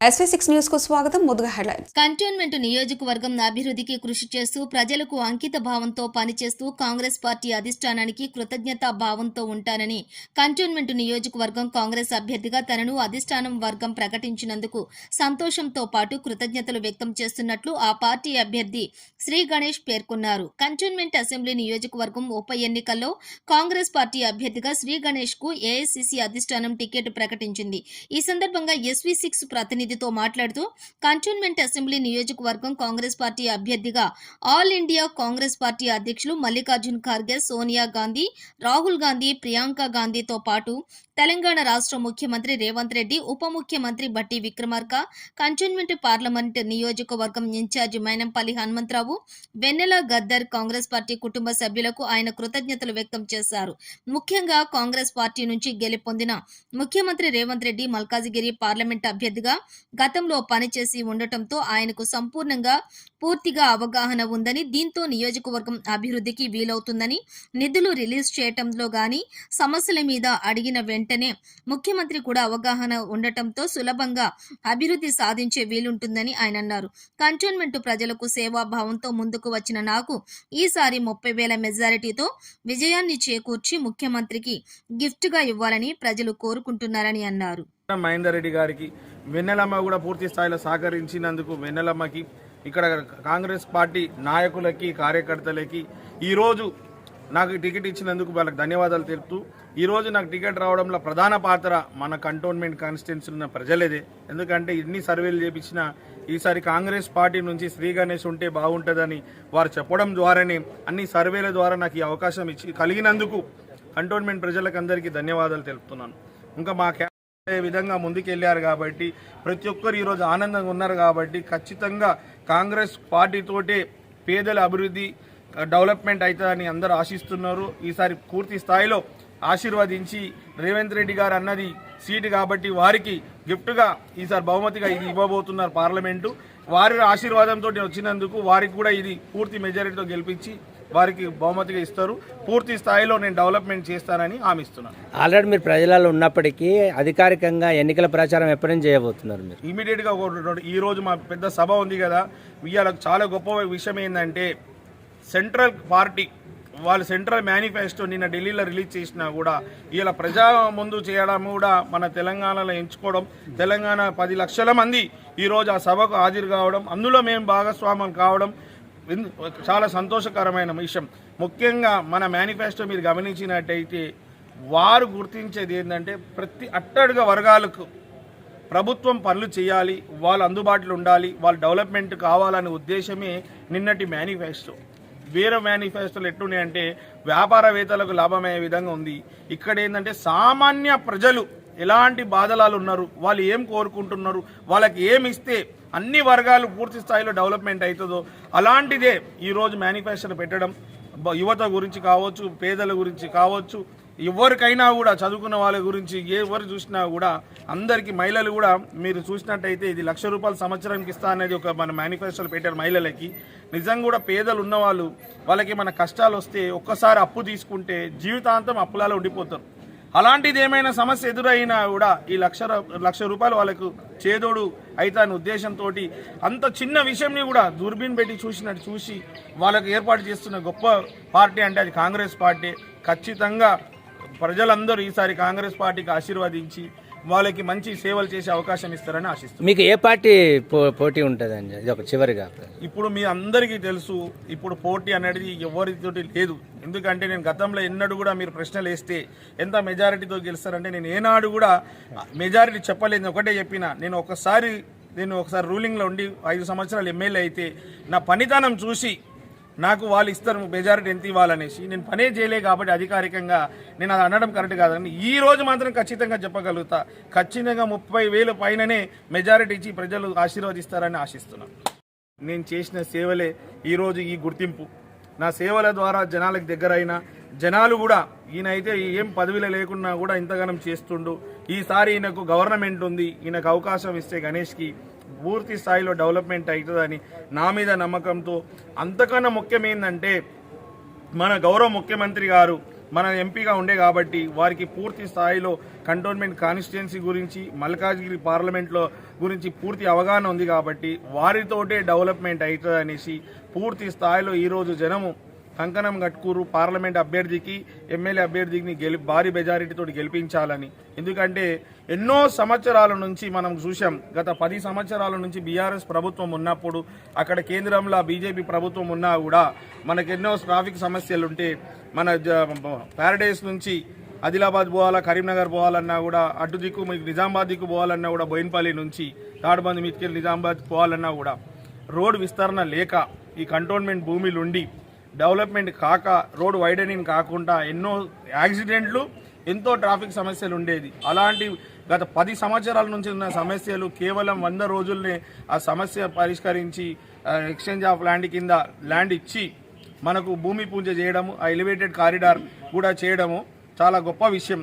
SV6 news కు స్వాగతం. ముందుగా హెడ్లైన్స్. కంటోన్మెంట్ నియోజకవర్గం అభివృద్ధికి కృషి చేస్తూ ప్రజలకు అంకిత భావంతో పనిచేస్తూ కాంగ్రెస్ పార్టీ అధిష్టానానికి కృతజ్ఞతా భావంతో ఉంటానని కంటోన్మెంట్ నియోజకవర్గం కాంగ్రెస్ అభ్యర్థిగా తనను అధిష్టానం వర్గం ప్రకటించినందుకు సంతోషంతో పాటు కృతజ్ఞతలు వ్యక్తం చేస్తున్నట్లు ఆ పార్టీ అభ్యర్థి శ్రీ గణేష్ పేర్కొన్నారు. కంటోన్మెంట్ అసెంబ్లీ నియోజకవర్గం ఉప ఎన్నికల్లో కాంగ్రెస్ పార్టీ అభ్యర్థిగా శ్రీ గణేష్ కు ఏఐసిసి అధిష్టానం టికెట్ ప్రకటించింది. ఈ సందర్భంగా SV6 ప్రతినిధితో మాట్లాడుతూ కంటోన్మెంట్ అసెంబ్లీ నియోజకవర్గం కాంగ్రెస్ పార్టీ అభ్యర్థిగా ఆల్ ఇండియా కాంగ్రెస్ పార్టీ అధ్యక్షులు మల్లికార్జున్ ఖర్గే, సోనియా గాంధీ, రాహుల్ గాంధీ, ప్రియాంక గాంధీతో పాటు తెలంగాణ రాష్ట్ర ముఖ్యమంత్రి రేవంత్ రెడ్డి, ఉప ముఖ్యమంత్రి బట్టి విక్రమార్క, కంటోన్మెంట్ పార్లమెంట్ నియోజకవర్గం ఇన్ఛార్జి మైనంపల్లి హనుమంతరావు, వెన్నెల గద్దర్ కాంగ్రెస్ పార్టీ కుటుంబ సభ్యులకు ఆయన కృతజ్ఞతలు వ్యక్తం చేశారు. ముఖ్యంగా కాంగ్రెస్ పార్టీ నుంచి గెలుపొందిన ముఖ్యమంత్రి రేవంత్ రెడ్డి మల్కాజిగిరి పార్లమెంట్ అభ్యర్థిగా గతంలో పనిచేసి ఉండటంతో ఆయనకు పూర్తిగా అవగాహన ఉందని, దీంతో నియోజకవర్గం అభివృద్ధికి వీలవుతుందని, నిధులు రిలీజ్ చేయటంలో గాని సమస్యల మీద అడిగిన వెంటనే ముఖ్యమంత్రి కూడా అవగాహన ఉండటంతో సులభంగా అభివృద్ధి సాధించే వీలుంటుందని ఆయన అన్నారు. కంటోన్మెంట్ ప్రజలకు సేవాభావంతో ముందుకు వచ్చిన నాకు ఈసారి 30,000 మెజారిటీతో విజయాన్ని చేకూర్చి ముఖ్యమంత్రికి గిఫ్ట్ గా ఇవ్వాలని ప్రజలు కోరుకుంటున్నారని అన్నారు. మహేందర్ రెడ్డి గారికి, వెన్నెలమ్మ కూడా పూర్తి స్థాయిలో సహకరించినందుకు వెన్నెలమ్మకి, ఇక్కడ కాంగ్రెస్ పార్టీ నాయకులకి, కార్యకర్తలకి ఈరోజు నాకు టికెట్ ఇచ్చినందుకు వాళ్ళకి ధన్యవాదాలు తెలుపుతూ, ఈరోజు నాకు టికెట్ రావడంలో ప్రధాన పాత్ర మన కంటోన్మెంట్ కాన్స్టిట్యున్సీ ఉన్న ప్రజలేదే. ఎందుకంటే ఇన్ని సర్వేలు చేపించినా ఈసారి కాంగ్రెస్ పార్టీ నుంచి శ్రీ గణేష్ ఉంటే బాగుంటుందని వారు చెప్పడం ద్వారానే, అన్ని సర్వేల ద్వారా నాకు ఈ అవకాశం కలిగినందుకు కంటోన్మెంట్ ప్రజలకు అందరికీ ధన్యవాదాలు తెలుపుతున్నాను. ఇంకా మా విధంగా ముందుకెళ్లారు కాబట్టి, ప్రతి ఒక్కరు ఈరోజు ఆనందంగా ఉన్నారు కాబట్టి ఖచ్చితంగా కాంగ్రెస్ పార్టీతోటే పేదల అభివృద్ధి డెవలప్మెంట్ అవుతుందని అందరూ ఆశిస్తున్నారు. ఈసారి పూర్తి స్థాయిలో ఆశీర్వదించి రేవంత్ రెడ్డి గారు అన్నది సీటు కాబట్టి వారికి గిఫ్ట్గా ఈసారి బహుమతిగా ఇది ఇవ్వబోతున్నారు పార్లమెంటు. వారి ఆశీర్వాదంతో వచ్చినందుకు వారికి కూడా ఇది పూర్తి మెజారిటీతో గెలిపించి వారికి బహుమతిగా ఇస్తారు. పూర్తి స్థాయిలో నేను డెవలప్మెంట్ చేస్తానని హామీ ఇస్తున్నాను. ఆల్రెడీ మీరు ప్రజలలో ఉన్నప్పటికీ అధికారికంగా ఎన్నికల ప్రచారం ఎప్పటి నుంచి చేయబోతున్నారు? మీరు ఇమీడియట్గా ఈ రోజు మా పెద్ద సభ ఉంది కదా, ఇవాళ చాలా గొప్ప విషయం ఏంటంటే సెంట్రల్ పార్టీ వాళ్ళు సెంట్రల్ మేనిఫెస్టో నిన్న ఢిల్లీలో రిలీజ్ చేసినా కూడా ఇలా ప్రజా ముందు చేయడం కూడా మన తెలంగాణలో ఎంచుకోవడం, తెలంగాణ 10 లక్షల మంది ఈరోజు ఆ సభకు హాజరు కావడం, అందులో మేము భాగస్వామ్యం కావడం చాలా సంతోషకరమైన విషయం. ముఖ్యంగా మన మేనిఫెస్టో మీరు గమనించినట్టయితే వారు గుర్తించేది ఏంటంటే ప్రతి అట్టడుగు వర్గాలకు ప్రభుత్వం పనులు చేయాలి, వాళ్ళు అందుబాటులో ఉండాలి, వాళ్ళు డెవలప్మెంట్ కావాలనే ఉద్దేశమే నిన్నటి మేనిఫెస్టో. వేరే మేనిఫెస్టోలు ఎట్లున్నాయంటే వ్యాపారవేత్తలకు లాభమయ్యే విధంగా ఉంది. ఇక్కడ ఏంటంటే సామాన్య ప్రజలు ఎలాంటి బాధలాలు ఉన్నారు, వాళ్ళు ఏం కోరుకుంటున్నారు, వాళ్ళకి ఏమి ఇస్తే అన్ని వర్గాలు పూర్తి స్థాయిలో డెవలప్మెంట్ అవుతుందో అలాంటిదే ఈరోజు మేనిఫెస్టోలు పెట్టడం. యువత గురించి కావచ్చు, పేదల గురించి కావచ్చు, ఎవరికైనా కూడా చదువుకున్న వాళ్ళ గురించి ఎవరు చూసినా కూడా అందరికీ, మహిళలు కూడా మీరు చూసినట్టయితే ఇది ₹1,00,000 సంవత్సరానికి ఇస్తా అనేది ఒక మన మేనిఫెస్టోలో పెట్టారు మహిళలకి. నిజంగా కూడా పేదలు ఉన్నవాళ్ళు వాళ్ళకి మన కష్టాలు వస్తే ఒక్కసారి అప్పు తీసుకుంటే జీవితాంతం అప్పులలో ఉండిపోతారు. అలాంటిది ఏమైనా సమస్య ఎదురైనా కూడా ఈ ₹1,00,000 వాళ్ళకు చేదోడు అయితే అనే ఉద్దేశంతో అంత చిన్న విషయంని కూడా దూర్బీన్ పెట్టి చూసి వాళ్ళకు ఏర్పాటు చేస్తున్న గొప్ప పార్టీ అంటే అది కాంగ్రెస్ పార్టీ. ఖచ్చితంగా ప్రజలందరూ ఈసారి కాంగ్రెస్ పార్టీకి ఆశీర్వదించి వాళ్ళకి మంచి సేవలు చేసే అవకాశం ఇస్తారని ఆశిస్తున్నాను. మీకు ఏ పార్టీ పోటీ ఉంటుందండి? ఇది ఒక చివరిగా ఇప్పుడు మీ అందరికీ తెలుసు, ఇప్పుడు పోటీ అనేది ఎవరితోటి లేదు. ఎందుకంటే నేను గతంలో ఎన్నడూ కూడా మీరు ప్రశ్నలు వేస్తే ఎంత మెజారిటీతో గెలుస్తారంటే నేను ఏనాడు కూడా మెజారిటీ చెప్పలేదు. ఒకటే చెప్పిన, నేను ఒకసారి రూలింగ్లో ఉండి 5 సంవత్సరాలు ఎమ్మెల్యే అయితే నా పనితనం చూసి నాకు వాళ్ళు ఇస్తారు మెజారిటీ ఎంత ఇవ్వాలనేసి. నేను పనే చేయలే కాబట్టి అధికారికంగా నేను అది అనడం కరెక్ట్ కాదని ఈ రోజు మాత్రం ఖచ్చితంగా చెప్పగలుగుతా. ఖచ్చితంగా 30,000 పైననే మెజారిటీ ఇచ్చి ప్రజలు ఆశీర్వదిస్తారని ఆశిస్తున్నాను. నేను చేసిన సేవలే ఈరోజు ఈ గుర్తింపు. నా సేవల ద్వారా జనాలకు దగ్గరైన జనాలు కూడా ఈయనైతే ఏం పదవిలో లేకున్నా కూడా ఇంతగానం చేస్తుండు. ఈసారి ఈయనకు గవర్నమెంట్ ఉంది, ఈయనకు అవకాశం ఇస్తే గణేష్కి పూర్తి స్థాయిలో డెవలప్మెంట్ అవుతుందని నా మీద నమ్మకంతో, అంతకన్నా ముఖ్యమేందంటే మన గౌరవ ముఖ్యమంత్రి గారు మన ఎంపీగా ఉండే కాబట్టి వారికి పూర్తి స్థాయిలో కంటోన్మెంట్ కాన్స్టిట్యున్సీ గురించి మల్కాజ్గిరి పార్లమెంట్లో గురించి పూర్తి అవగాహన ఉంది కాబట్టి వారితోటే డెవలప్మెంట్ అవుతుంది అనేసి పూర్తి స్థాయిలో ఈరోజు జనము కంకణం కట్టుకూరు పార్లమెంట్ అభ్యర్థికి ఎమ్మెల్యే అభ్యర్థికి భారీ మెజారిటీతో గెలిపించాలని. ఎందుకంటే ఎన్నో సంవత్సరాల నుంచి మనం చూసాం, గత 10 సంవత్సరాల నుంచి బీఆర్ఎస్ ప్రభుత్వం ఉన్నప్పుడు అక్కడ కేంద్రంలో బీజేపీ ప్రభుత్వం ఉన్నా కూడా మనకు ఎన్నో ట్రాఫిక్ సమస్యలు ఉంటే మన ప్యారడైస్ నుంచి ఆదిలాబాద్ పోవాలా, కరీంనగర్ పోవాలన్నా కూడా అటు దిక్కు మీకు నిజామాబాద్ దిక్కు పోవాలన్నా కూడా బోయిన్పల్లి నుంచి తాడుబంది మీదకెళ్ళి నిజామాబాద్ పోవాలన్నా కూడా రోడ్డు విస్తరణ లేక ఈ కంటోన్మెంట్ భూమిలు ఉండి డెవలప్మెంట్ కాక రోడ్ వైడనింగ్ కాకుండా ఎన్నో యాక్సిడెంట్లు ఎంతో ట్రాఫిక్ సమస్యలు ఉండేది. అలాంటి గత 10 సంవత్సరాల నుంచి ఉన్న సమస్యలు కేవలం 100 రోజుల్నే ఆ సమస్య పరిష్కరించి ఎక్స్చేంజ్ ఆఫ్ ల్యాండ్ కింద ల్యాండ్ ఇచ్చి మనకు భూమి పూజ చేయడము, ఆ ఎలివేటెడ్ కారిడార్ కూడా చేయడము చాలా గొప్ప విషయం.